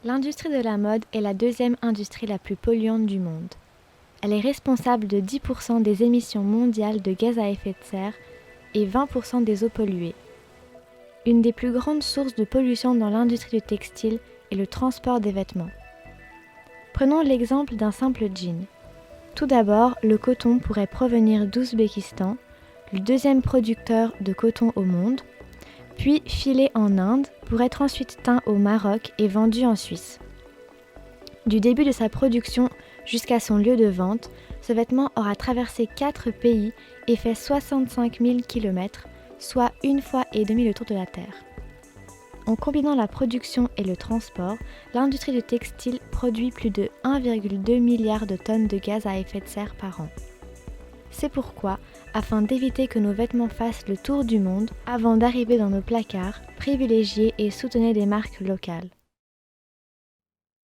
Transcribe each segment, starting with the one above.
L'industrie de la mode est la deuxième industrie la plus polluante du monde. Elle est responsable de 10% des émissions mondiales de gaz à effet de serre et 20% des eaux polluées. Une des plus grandes sources de pollution dans l'industrie du textile est le transport des vêtements. Prenons l'exemple d'un simple jean. Tout d'abord, le coton pourrait provenir d'Ouzbékistan, le deuxième producteur de coton au monde, puis filé en Inde pour être ensuite teint au Maroc et vendu en Suisse. Du début de sa production jusqu'à son lieu de vente, ce vêtement aura traversé 4 pays et fait 65 000 km, soit 1,5 fois le tour de la Terre. En combinant la production et le transport, l'industrie du textile produit plus de 1,2 milliard de tonnes de gaz à effet de serre par an. C'est pourquoi, afin d'éviter que nos vêtements fassent le tour du monde, avant d'arriver dans nos placards, privilégiez et soutenez des marques locales.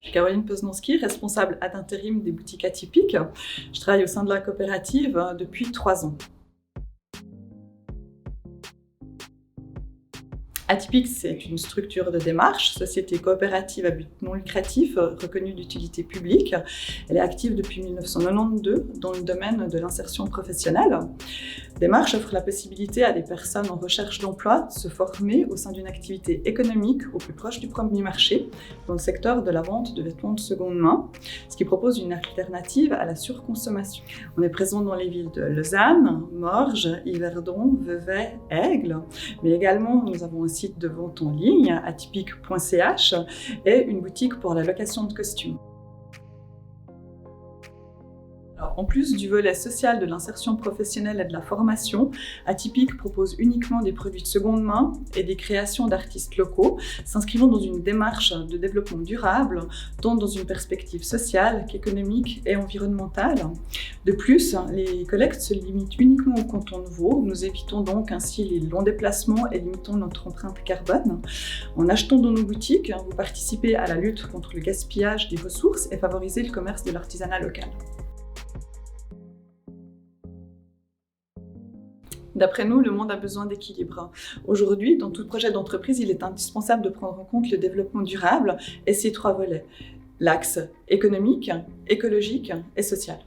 Je suis Caroline Poznanski, responsable ad intérim des boutiques Atypique. Je travaille au sein de la coopérative depuis 3 ans. Atypique, c'est une structure de démarche, société coopérative à but non lucratif, reconnue d'utilité publique. Elle est active depuis 1992 dans le domaine de l'insertion professionnelle. Démarche offre la possibilité à des personnes en recherche d'emploi de se former au sein d'une activité économique au plus proche du premier marché, dans le secteur de la vente de vêtements de seconde main, ce qui propose une alternative à la surconsommation. On est présent dans les villes de Lausanne, Morges, Yverdon, Vevey, Aigle, mais également nous avons un site de vente en ligne, atypique.ch, et une boutique pour la location de costumes. Alors, en plus du volet social de l'insertion professionnelle et de la formation, Atypique propose uniquement des produits de seconde main et des créations d'artistes locaux, s'inscrivant dans une démarche de développement durable, tant dans une perspective sociale qu'économique et environnementale. De plus, les collectes se limitent uniquement au canton de Vaud. Nous évitons donc ainsi les longs déplacements et limitons notre empreinte carbone. En achetant dans nos boutiques, vous participez à la lutte contre le gaspillage des ressources et favorisez le commerce de l'artisanat local. D'après nous, le monde a besoin d'équilibre. Aujourd'hui, dans tout projet d'entreprise, il est indispensable de prendre en compte le développement durable et ses 3 volets: l'axe économique, écologique et social.